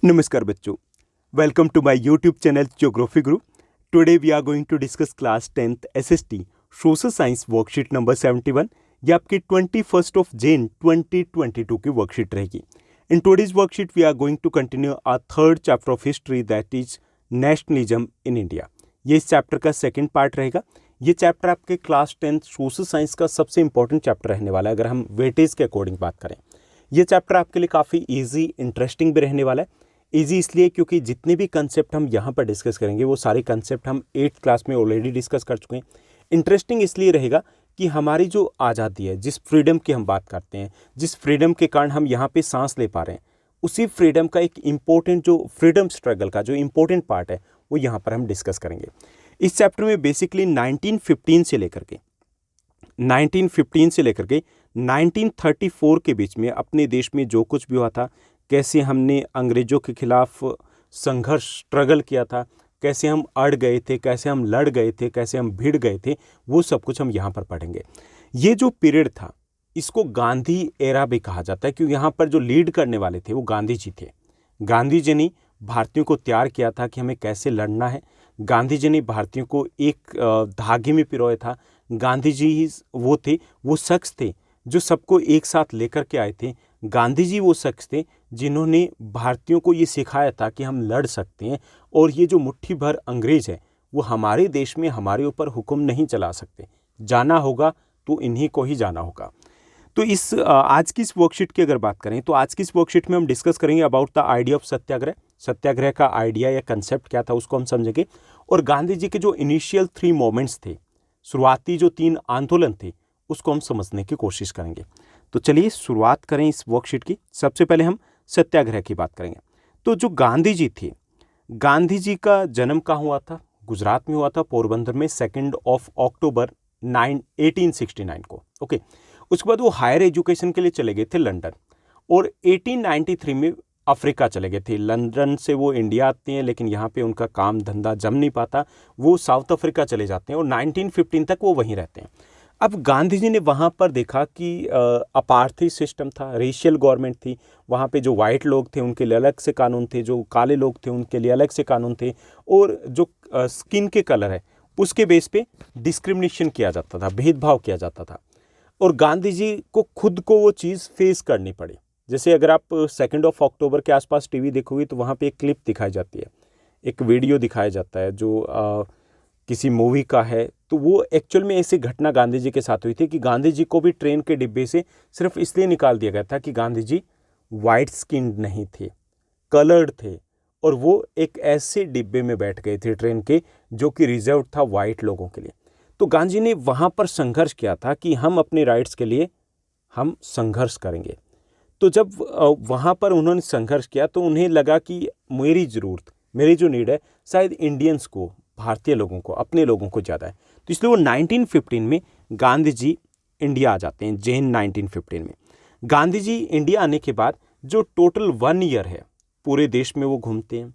नमस्कार बच्चों, welcome to my YouTube channel geography Guru. Today we are going to discuss class 10th SST social science worksheet number 71। ये आपकी 21 Jan 2022 की worksheet रहेगी। In today's worksheet we are going to continue our third chapter of history, that is nationalism in India. ये इस chapter का second part रहेगा। ये chapter आपके क्लास 10th सोशल साइंस का सबसे इंपॉर्टेंट चैप्टर रहने वाला है अगर हम वेटेज के अकॉर्डिंग बात करें। ये चैप्टर आपके लिए काफ़ी ईजी, इंटरेस्टिंग भी रहने वाला है। ईजी इसलिए क्योंकि जितने भी कंसेप्ट हम यहाँ पर डिस्कस करेंगे वो सारे कंसेप्ट हम 8th क्लास में ऑलरेडी डिस्कस कर चुके हैं। इंटरेस्टिंग इसलिए रहेगा कि हमारी जो आज़ादी है, जिस फ्रीडम की हम बात करते हैं, जिस फ्रीडम के कारण हम यहाँ पे सांस ले पा रहे हैं, उसी फ्रीडम का एक इम्पोर्टेंट जो फ्रीडम स्ट्रगल का जो इम्पोर्टेंट पार्ट है वो यहाँ पर हम डिस्कस करेंगे। इस चैप्टर में बेसिकली 1915 से लेकर के 1934 के बीच में अपने देश में जो कुछ भी हुआ था, कैसे हमने अंग्रेज़ों के खिलाफ संघर्ष स्ट्रगल किया था, कैसे हम अड़ गए थे, कैसे हम लड़ गए थे, कैसे हम भिड़ गए थे, वो सब कुछ हम यहाँ पर पढ़ेंगे। ये जो पीरियड था इसको गांधी एरा भी कहा जाता है क्योंकि यहाँ पर जो लीड करने वाले थे वो गांधी जी थे। गांधी जी ने भारतीयों को तैयार किया था कि हमें कैसे लड़ना है। गांधी जी ने भारतीयों को एक धागे में पिरोया था। गांधी जी ही वो शख्स थे जो सबको एक साथ लेकर के आए थे। गांधी जी वो शख्स थे जिन्होंने भारतीयों को ये सिखाया था कि हम लड़ सकते हैं और ये जो मुट्ठी भर अंग्रेज है वो हमारे देश में हमारे ऊपर हुक्म नहीं चला सकते। जाना होगा तो इन्हीं को ही जाना होगा। तो इस आज की इस वर्कशीट की अगर बात करें तो आज की इस वर्कशीट में हम डिस्कस करेंगे अबाउट द आइडिया ऑफ सत्याग्रह। सत्याग्रह का आइडिया या कंसेप्ट क्या था उसको हम समझेंगे और गांधी जी के जो इनिशियल 3 मोमेंट्स थे, शुरुआती जो 3 आंदोलन थे, उसको हम समझने की कोशिश करेंगे। तो चलिए शुरुआत करें इस वर्कशीट की। सबसे पहले हम सत्याग्रह की बात करेंगे। तो जो गांधी जी थे, गांधी जी का जन्म कहाँ हुआ था? गुजरात में हुआ था, पोरबंदर में 2 अक्टूबर 1869 को। ओके, उसके बाद वो हायर एजुकेशन के लिए चले गए थे लंदन और 1893 में अफ्रीका चले गए थे। लंदन से वो इंडिया आते हैं लेकिन यहाँ पे उनका काम धंधा जम नहीं पाता, वो साउथ अफ्रीका चले जाते हैं और 1915 तक वो वहीं रहते हैं। अब गांधी जी ने वहाँ पर देखा कि अपार्थी सिस्टम था, रेशियल गवर्नमेंट थी। वहाँ पे जो वाइट लोग थे उनके लिए अलग से कानून थे, जो काले लोग थे उनके लिए अलग से कानून थे और जो स्किन के कलर है उसके बेस पे डिस्क्रिमिनेशन किया जाता था, भेदभाव किया जाता था। और गांधी जी को खुद को वो चीज़ फेस करनी पड़ी। जैसे अगर आप 2 अक्टूबर के आसपास टीवी देखोगे तो वहाँ पे एक क्लिप दिखाई जाती है, एक वीडियो दिखाया जाता है जो किसी मूवी का है। तो वो एक्चुअल में ऐसी घटना गांधी जी के साथ हुई थी कि गांधी जी को भी ट्रेन के डिब्बे से सिर्फ इसलिए निकाल दिया गया था कि गांधी जी वाइट स्किन्ड नहीं थे, कलर्ड थे और वो एक ऐसे डिब्बे में बैठ गए थे ट्रेन के जो कि रिजर्व था वाइट लोगों के लिए। तो गांधी ने वहाँ पर संघर्ष किया था कि हम अपने राइट्स के लिए हम संघर्ष करेंगे। तो जब वहाँ पर उन्होंने संघर्ष किया तो उन्हें लगा कि मेरी ज़रूरत, मेरी जो नीड है शायद इंडियंस को, भारतीय लोगों को, अपने लोगों को ज़्यादा है। तो इसलिए वो 1915 में गांधी जी इंडिया आ जाते हैं, जैन 1915 में। गांधी जी इंडिया आने के बाद जो टोटल 1 ईयर है पूरे देश में वो घूमते हैं,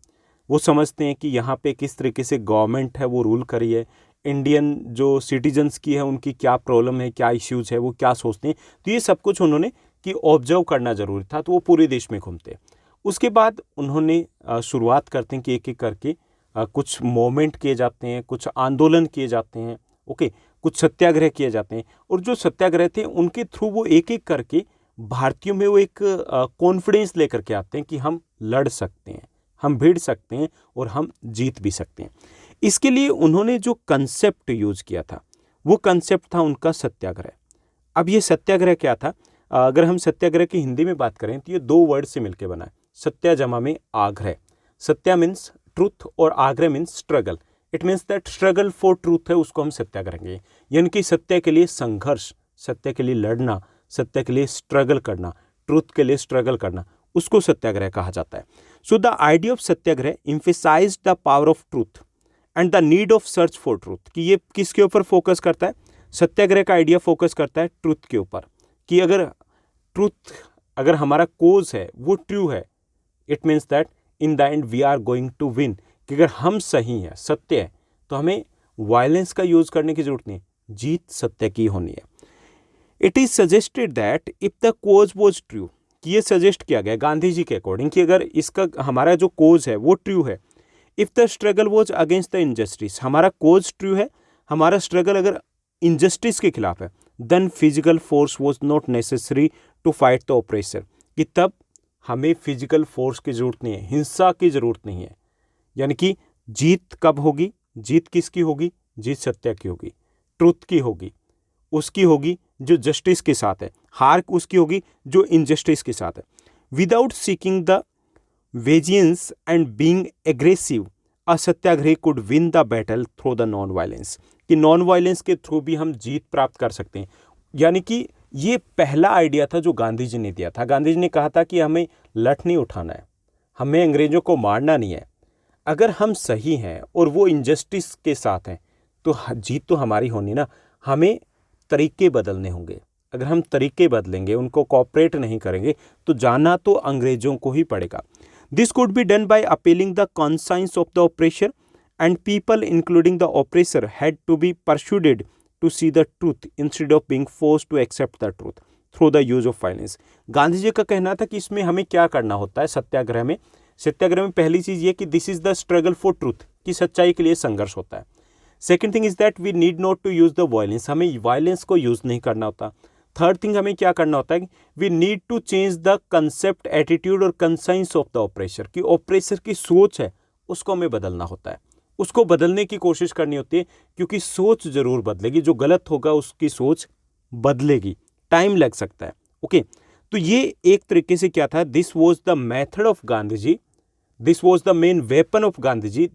वो समझते हैं कि यहाँ पे किस तरीके से गवर्नमेंट है वो रूल करी है, इंडियन जो सिटीजन्स की है उनकी क्या प्रॉब्लम है, क्या इश्यूज है, वो क्या सोचते हैं। तो ये सब कुछ उन्होंने कि ऑब्जर्व करना ज़रूरी था, तो वो पूरे देश में घूमते हैं। उसके बाद उन्होंने शुरुआत करते हैं कि एक एक करके कुछ मूवमेंट किए जाते हैं, कुछ आंदोलन किए जाते हैं, ओके, कुछ सत्याग्रह किए जाते हैं और जो सत्याग्रह थे उनके थ्रू वो एक एक करके भारतीयों में वो एक कॉन्फिडेंस लेकर के आते हैं कि हम लड़ सकते हैं, हम भिड़ सकते हैं और हम जीत भी सकते हैं। इसके लिए उन्होंने जो कंसेप्ट यूज किया था वो कंसेप्ट था उनका सत्याग्रह। अब ये सत्याग्रह क्या था? अगर हम सत्याग्रह की हिंदी में बात करें तो ये 2 वर्ड से मिलकर बना है, सत्या जमा में आग्रह। सत्या मीन्स ट्रूथ और आग्रह means struggle. It means that struggle for truth है, उसको हम सत्याग्रह कहेंगे, यानी कि सत्य के लिए संघर्ष, सत्य के लिए लड़ना, सत्य के लिए स्ट्रगल करना, ट्रूथ के लिए स्ट्रगल करना, उसको सत्याग्रह कहा जाता है। So the idea of satyagraha emphasize the power of truth and the need of search for truth. कि ये किसके ऊपर फोकस करता है? सत्याग्रह का आइडिया फोकस करता है ट्रूथ के ऊपर, कि अगर ट्रूथ, अगर हमारा कोज है वो ट्रू है, it means that in the end we are going to win. कि अगर हम सही हैं, सत्य है, तो हमें वायलेंस का यूज करने की जरूरत नहीं, जीत सत्य की होनी है। It is suggested that if the cause was true, कि ये सजेस्ट किया गया गांधी जी के अकॉर्डिंग कि अगर इसका हमारा जो कोज है वो ट्रू है, if the struggle was against the injustice, हमारा कोज ट्रू है, हमारा स्ट्रगल अगर इनजस्टिस के खिलाफ है, then physical force was not necessary to fight the oppressor, कि तब हमें फिजिकल फोर्स की ज़रूरत नहीं है, हिंसा की ज़रूरत नहीं है। यानी कि जीत कब होगी, जीत किसकी होगी, जीत सत्य की होगी, ट्रुथ की होगी, उसकी होगी जो जस्टिस के साथ है, हार उसकी होगी जो इनजस्टिस के साथ है। Without seeking the vengeance and being aggressive, a satyagrahi could win the battle through the non violence, कि नॉन वायलेंस के थ्रू भी हम जीत प्राप्त कर सकते हैं। यानी कि ये पहला आइडिया था जो गांधी जी ने दिया था। गांधी जी ने कहा था कि हमें लठ नहीं उठाना है, हमें अंग्रेजों को मारना नहीं है, अगर हम सही हैं और वो इनजस्टिस के साथ हैं तो जीत तो हमारी होनी ना, हमें तरीके बदलने होंगे। अगर हम तरीके बदलेंगे, उनको कोऑपरेट नहीं करेंगे, तो जाना तो अंग्रेजों को ही पड़ेगा। This could be done by appealing the conscience of the oppressor and people including the oppressor had to be persuaded to see the truth instead of being forced to accept the truth through the use of violence. Gandhi ji का कहना था कि इसमें हमें क्या करना होता है सत्याग्रह में। सत्याग्रह में पहली चीज़ ये कि this is the struggle for truth, कि सच्चाई के लिए संघर्ष होता है। Second thing is that we need not to use the violence, हमें वायलेंस को यूज़ नहीं करना होता। थर्ड थिंग हमें क्या करना होता है, we need to change the concept, attitude और कंसाइंस ऑफ द ऑपरेसर, कि ऑपरेसर की सोच है उसको हमें बदलना होता है, उसको बदलने की कोशिश करनी होती है, क्योंकि सोच ज़रूर बदलेगी, जो गलत होगा उसकी सोच बदलेगी, टाइम लग सकता है। ओके, तो ये एक तरीके से क्या था, this was the method of Gandhi ji, this was the main weapon of Gandhi ji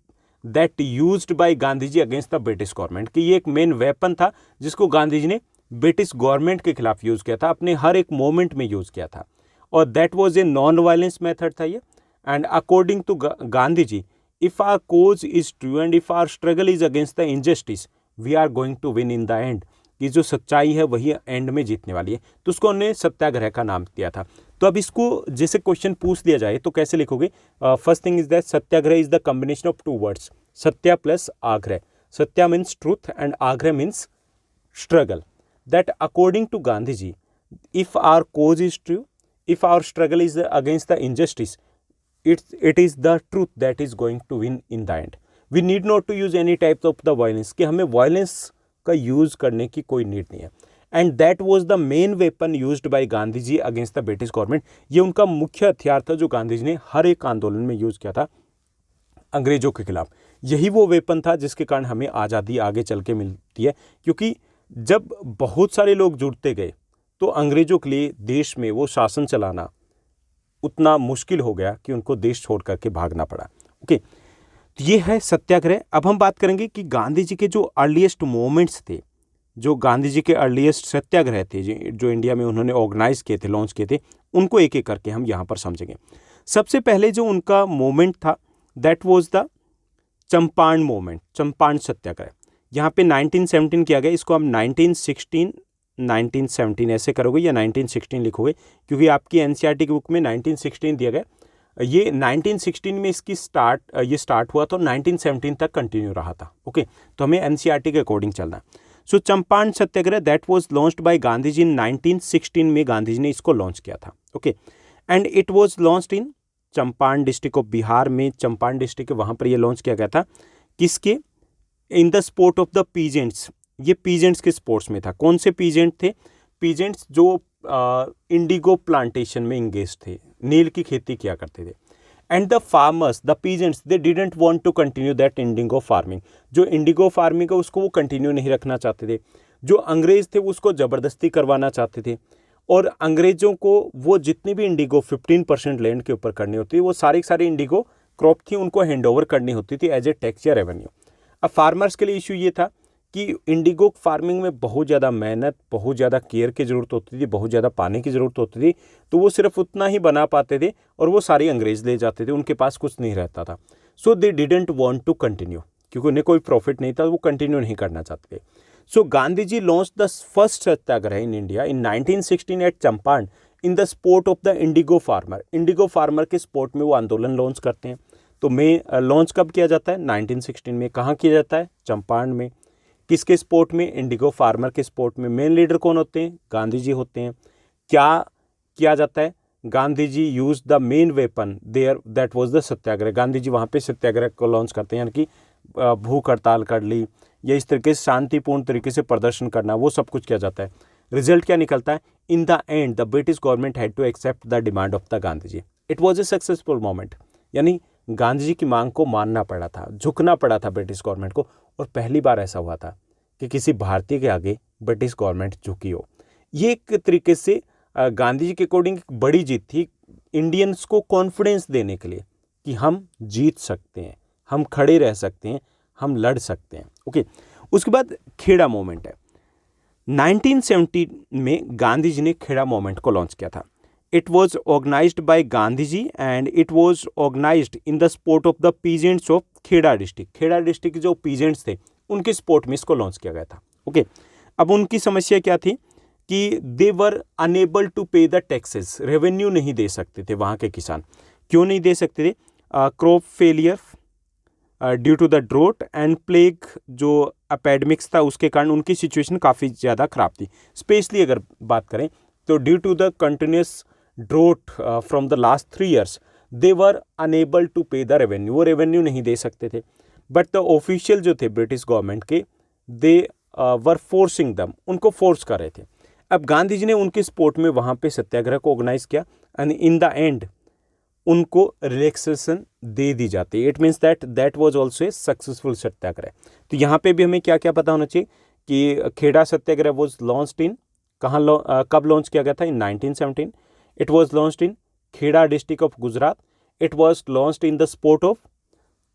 that used by Gandhi ji against the British government, कि ये एक मेन वेपन था जिसको गांधी जी ने ब्रिटिश गवर्नमेंट के खिलाफ यूज़ किया था, अपने हर एक मोमेंट में यूज़ किया था, और that was a non violence method था ये। And according to Gandhi ji, if our cause is true and if our struggle is against the injustice, we are going to win in the end, कि जो सच्चाई है वही एंड में जीतने वाली है। तो उसको उन्होंने सत्याग्रह का नाम दिया था। तो अब इसको जैसे क्वेश्चन पूछ दिया जाए तो कैसे लिखोगे? First thing is that satyagraha is the combination of two words, satya plus agraha. Satya means truth and agraha means struggle. That according to Gandhi ji, if our cause is true, if our struggle is against the injustice, it is the truth that is going to win in the end. We need not to use any type of the violence, कि हमें violence का use करने की कोई need नहीं है। And that was the main weapon used by Gandhi ji against the British government. ये उनका मुख्य हथियार था जो गांधी जी ने हर एक आंदोलन में यूज़ किया था अंग्रेजों के खिलाफ। यही वो वेपन था जिसके कारण हमें आज़ादी आगे चल के मिलती है, क्योंकि जब बहुत सारे लोग जुड़ते गए तो अंग्रेजों के लिए देश में वो शासन चलाना उतना मुश्किल हो गया कि उनको देश छोड़ करके भागना पड़ा। ओके, तो ये है सत्याग्रह। अब हम बात करेंगे कि गांधी जी के जो अर्लीस्ट मोमेंट्स थे, जो गांधी जी के अर्लीस्ट सत्याग्रह थे जो इंडिया में उन्होंने ऑर्गेनाइज किए थे, लॉन्च किए थे, उनको एक एक करके हम यहाँ पर समझेंगे। सबसे पहले जो उनका मोमेंट था that was the Champaran movement, Champaran Satyagraha. यहाँ पे 1917 किया गया, इसको हम 1917 ऐसे करोगे या 1916 लिखोगे, क्योंकि आपकी एनसीईआरटी की बुक में 1916 दिया गया। ये 1916 में इसकी ये स्टार्ट हुआ तो 1917 तक कंटिन्यू रहा था। ओके, तो हमें एनसीईआरटी के अकॉर्डिंग चलना है। So Champaran Satyagraha that was launched by Gandhi ji in 1916 में गांधी जी ने इसको लॉन्च किया था। Okay, and it was launched in Champaran district of Bihar में, चंपारण डिस्ट्रिक्ट वहाँ पर ये लॉन्च किया गया था। किसके? In the sport of the peasants. ये पीजेंट्स के स्पोर्ट्स में था। कौन से पीजेंट थे? पीजेंट्स जो इंडिगो प्लांटेशन में इंगेज थे, नील की खेती किया करते थे। And the farmers, the peasants, they didn't want to continue that indigo farming. जो इंडिगो फार्मिंग है उसको वो कंटिन्यू नहीं रखना चाहते थे। जो अंग्रेज थे वो उसको ज़बरदस्ती करवाना चाहते थे, और अंग्रेज़ों को वो जितनी भी इंडिगो 15% लैंड के ऊपर करनी होती थी, वो सारी इंडिगो क्रॉप थी उनको हैंड ओवर करनी होती थी एज ए टैक्स या रेवेन्यू। अब फार्मर्स के लिए इशू ये था कि इंडिगो फार्मिंग में बहुत ज़्यादा मेहनत, बहुत ज़्यादा केयर की ज़रूरत होती थी, बहुत ज़्यादा पानी की ज़रूरत होती थी, तो वो सिर्फ उतना ही बना पाते थे और वो सारी अंग्रेज़ ले जाते थे, उनके पास कुछ नहीं रहता था। So they didn't want to continue, क्योंकि उन्हें कोई प्रॉफिट नहीं था, वो कंटिन्यू नहीं करना चाहते थे। So Gandhi ji launch the first satyagraha in India in 1916 at Champaran in the support of the indigo farmer. Indigo farmer के सपोर्ट में वो आंदोलन लॉन्च करते हैं। तो लॉन्च कब किया जाता है? 1916 में। कहाँ किया जाता है? चंपारण में। किसके सपोर्ट में? इंडिगो फार्मर के सपोर्ट में। मेन लीडर कौन होते हैं? गांधी जी होते हैं। क्या किया जाता है? Gandhi ji use the main weapon there, that was the satyagraha. Gandhi ji वहाँ पे सत्याग्रह को लॉन्च करते हैं, यानी कि भूख हड़ताल कर ली या इस तरीके से शांतिपूर्ण तरीके से प्रदर्शन करना, वो सब कुछ किया जाता है। रिजल्ट क्या निकलता है? In the end the British government had to accept the demand of the Gandhi ji. It was a successful moment, यानी गांधी जी की मांग को मानना पड़ा था, झुकना पड़ा था ब्रिटिश गवर्नमेंट को। और पहली बार ऐसा हुआ था कि किसी भारतीय के आगे ब्रिटिश गवर्नमेंट झुकी हो। ये एक तरीके से गांधी जी के अकॉर्डिंग एक बड़ी जीत थी, इंडियंस को कॉन्फिडेंस देने के लिए कि हम जीत सकते हैं, हम खड़े रह सकते हैं, हम लड़ सकते हैं। ओके, उसके बाद खेड़ा मोमेंट है। 1970 में गांधी जी ने खेड़ा मोमेंट को लॉन्च किया था। It was organised by Gandhi ji and it was organised in the support of the peasants of Kheda district. Kheda district के जो पीजेंट्स थे उनके सपोर्ट में इसको लॉन्च किया गया था। ओके, अब उनकी समस्या क्या थी कि दे were unable to pay the taxes, revenue नहीं दे सकते थे वहाँ के किसान। क्यों नहीं दे सकते थे? Crop failure due to the drought and plague, जो एपेडमिक्स था उसके कारण उनकी सिचुएशन काफ़ी ज़्यादा ख़राब थी। स्पेशली अगर बात करें तो due to the continuous drought from the last 3 years they were unable to pay the revenue, वो रेवेन्यू नहीं दे सकते थे। बट द ऑफिशियल जो थे ब्रिटिश गवर्नमेंट के, दे वर फोर्सिंग दम, उनको फोर्स कर रहे थे। अब गांधी जी ने उनके सपोर्ट में वहाँ पे सत्याग्रह को ऑर्गेनाइज किया एंड इन द एंड उनको रिलैक्सेशन दे दी जाती है। It means that was also a successful satyagraha. तो यहाँ पे भी हमें क्या क्या पता होना चाहिए कि Kheda satyagraha was launched in, कब लॉन्च किया गया था? In 1917। It was launched in Kheda district of Gujarat. It was launched in the support of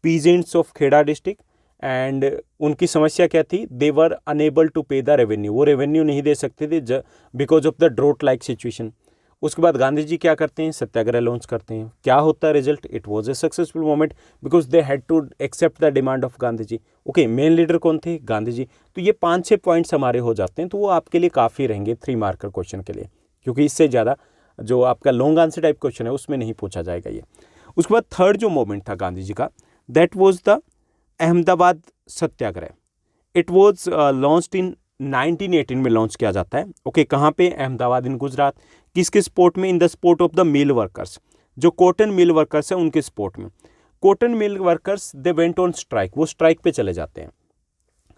peasants of Kheda district and उनकी समस्या क्या थी? They were unable to pay the revenue, वो रेवेन्यू नहीं दे सकते थे because of the drought like situation. उसके बाद गांधी जी क्या करते हैं? सत्याग्रह लॉन्च करते हैं। क्या होता है result? It was a successful moment because they had to accept the demand of Gandhi ji. Okay, main leader कौन थे? गांधी जी। तो ये 5-6 पॉइंट्स हमारे हो जाते हैं, तो वो आपके लिए काफ़ी रहेंगे 3 मार्कर क्वेश्चन के लिए, क्योंकि इससे ज़्यादा जो आपका लॉन्ग आंसर टाइप क्वेश्चन है उसमें नहीं पूछा जाएगा ये। उसके बाद थर्ड जो मोमेंट था गांधी जी का, that was the Ahmedabad Satyagraha. It was launched in 1918 में लॉन्च किया जाता है। ओके, कहाँ पे? अहमदाबाद इन गुजरात। किसके सपोर्ट में? In the support of the mill workers, जो कॉटन मिल वर्कर्स हैं उनके सपोर्ट में। Cotton mill workers they went on strike, वो स्ट्राइक पे चले जाते हैं।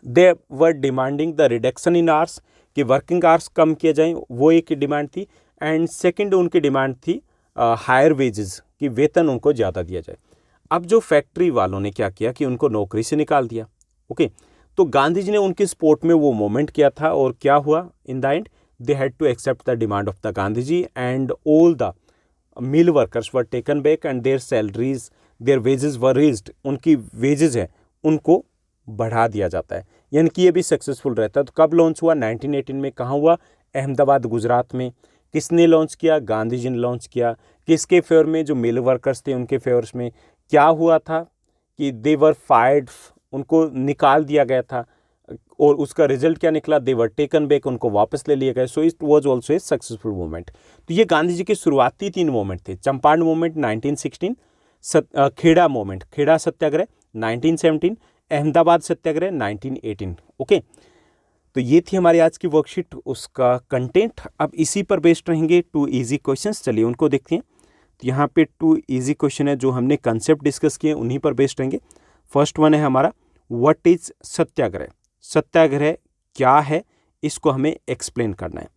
They were demanding the reduction in hours, कि वर्किंग आवर्स कम किए जाएं, वो एक डिमांड थी। एंड सेकंड उनकी डिमांड थी हायर वेजेस, कि वेतन उनको ज़्यादा दिया जाए। अब जो फैक्ट्री वालों ने क्या किया कि उनको नौकरी से निकाल दिया। ओके, तो गांधी जी ने उनके सपोर्ट में वो मूवमेंट किया था और क्या हुआ? In the end they had to accept the demand of the Gandhi ji and all the mill workers were taken back and their salaries, their wages were raised. उनकी वेजेस है उनको बढ़ा दिया जाता है, यानी कि ये भी सक्सेसफुल रहता है। तो कब लॉन्च हुआ? 1918 में। कहाँ हुआ? अहमदाबाद गुजरात में। किसने लॉन्च किया? गांधी जी ने लॉन्च किया। किसके फेवर में? जो मिल वर्कर्स थे उनके फेवर्स में। क्या हुआ था कि दे वर फायर्ड, उनको निकाल दिया गया था और उसका रिजल्ट क्या निकला? दे वर टेकन बैक, उनको वापस ले लिया गया। So it was also a successful movement. तो ये गांधी जी के शुरुआती 3 मूवमेंट थे। चंपारण मूवमेंट 1916, खेड़ा मूवमेंट, खेड़ा सत्याग्रह 1917, अहमदाबाद सत्याग्रह 1918। ओके, तो ये थी हमारी आज की वर्कशीट, उसका कंटेंट। अब इसी पर बेस्ड रहेंगे 2 इजी क्वेश्चंस। चलिए उनको देखते हैं। तो यहाँ पे 2 इजी क्वेश्चन है, जो हमने कंसेप्ट डिस्कस किए उन्हीं पर बेस्ड रहेंगे। फर्स्ट वन है हमारा, व्हाट इज सत्याग्रह? सत्याग्रह क्या है, इसको हमें एक्सप्लेन करना है।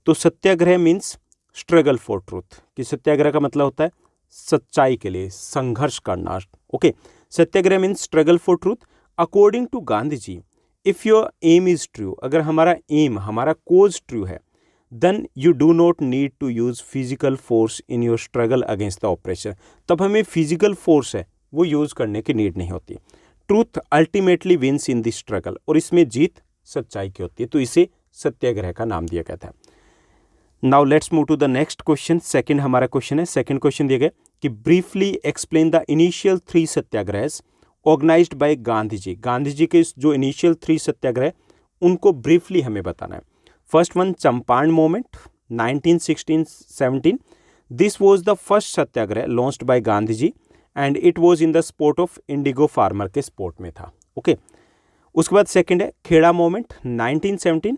तो सत्याग्रह मीन्स स्ट्रगल फॉर ट्रूथ, कि सत्याग्रह का मतलब होता है सच्चाई के लिए संघर्ष करना। Okay, satyagraha means struggle for truth according to Gandhi ji. If your aim is true, अगर हमारा एम, हमारा कोज ट्रू है, then you do not need to use physical force in your struggle against the oppression. तब हमें फिजिकल फोर्स है वो use करने की नीड नहीं होती। Truth ultimately wins in the struggle, और इसमें जीत सच्चाई की होती है, तो इसे सत्याग्रह का नाम दिया गया था। Now let's move to the next question. Second हमारा क्वेश्चन है, सेकंड क्वेश्चन दिया गया कि briefly explain the initial 3 satyagrahas organised by Gandhi ji. Gandhi ji के जो इनिशियल 3 सत्याग्रह उनको ब्रीफली हमें बताना है। First one, Champaran movement 1916-17। This was the first satyagraha launched by Gandhi ji and it was in the support of indigo farmer के सपोर्ट में था। ओके, उसके बाद सेकंड है Kheda movement 1917।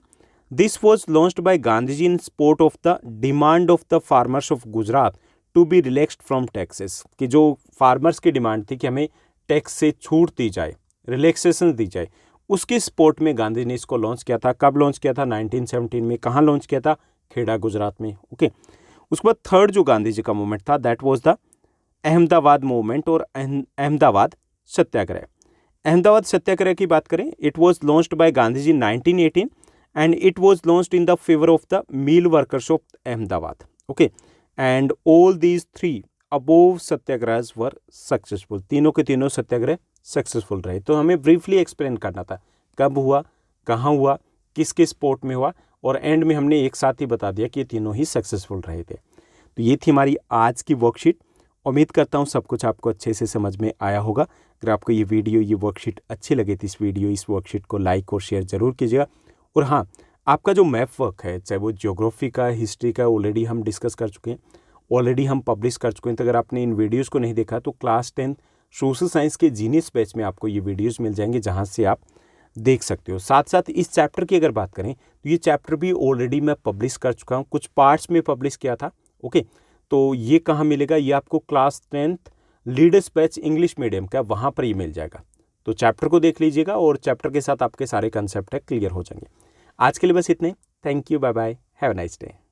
This was launched by Gandhi ji in support of the demand of the farmers of Gujarat to be relaxed from taxes, कि जो farmers की demand थी कि हमें टैक्स से छूट दी जाए, रिलैक्सेशन दी जाए, उसके सपोर्ट में गांधी ने इसको लॉन्च किया था। कब लॉन्च किया था? 1917 में। कहाँ लॉन्च किया था? खेड़ा, गुजरात में। ओके। उसके बाद थर्ड जो गांधी जी का मूवमेंट था that was the Ahmedabad movement और अहमदाबाद सत्याग्रह। अहमदाबाद सत्याग्रह की बात करें, it was launched by Gandhi ji 1918 and it was launched in the favour of the mill workers of Ahmedabad. Okay, and all these three above satyagrahas were successful. तीनों के तीनों सत्याग्रह सक्सेसफुल रहे। तो हमें ब्रीफली एक्सप्लेन करना था कब हुआ, कहाँ हुआ, किसके सपोर्ट में हुआ, और एंड में हमने एक साथ ही बता दिया कि ये तीनों ही सक्सेसफुल रहे थे। तो ये थी हमारी आज की वर्कशीट। उम्मीद करता हूँ सब कुछ आपको अच्छे से समझ में आया होगा। अगर आपको ये वीडियो, ये वर्कशीट अच्छी लगे तो इस वर्कशीट को लाइक और शेयर ज़रूर कीजिएगा। और हाँ, आपका जो मैप वर्क है, चाहे वो ज्योग्राफी का, हिस्ट्री का, ऑलरेडी हम डिस्कस कर चुके हैं, ऑलरेडी हम पब्लिश कर चुके हैं। तो अगर आपने इन वीडियोज़ को नहीं देखा तो क्लास 10 सोशल साइंस के जीनियस बैच में आपको ये वीडियोज़ मिल जाएंगे, जहाँ से आप देख सकते हो। साथ साथ इस चैप्टर की अगर बात करें तो ये चैप्टर भी ऑलरेडी मैं पब्लिश कर चुका हूँ, कुछ पार्ट्स में पब्लिश किया था। ओके, तो ये कहाँ मिलेगा? ये आपको class 10th leaders batch English medium का, वहाँ पर ये मिल जाएगा। तो चैप्टर को देख लीजिएगा और चैप्टर के साथ आपके सारे कंसेप्ट है क्लियर हो जाएंगे। आज के लिए बस इतने। Thank you, bye bye, have a nice day.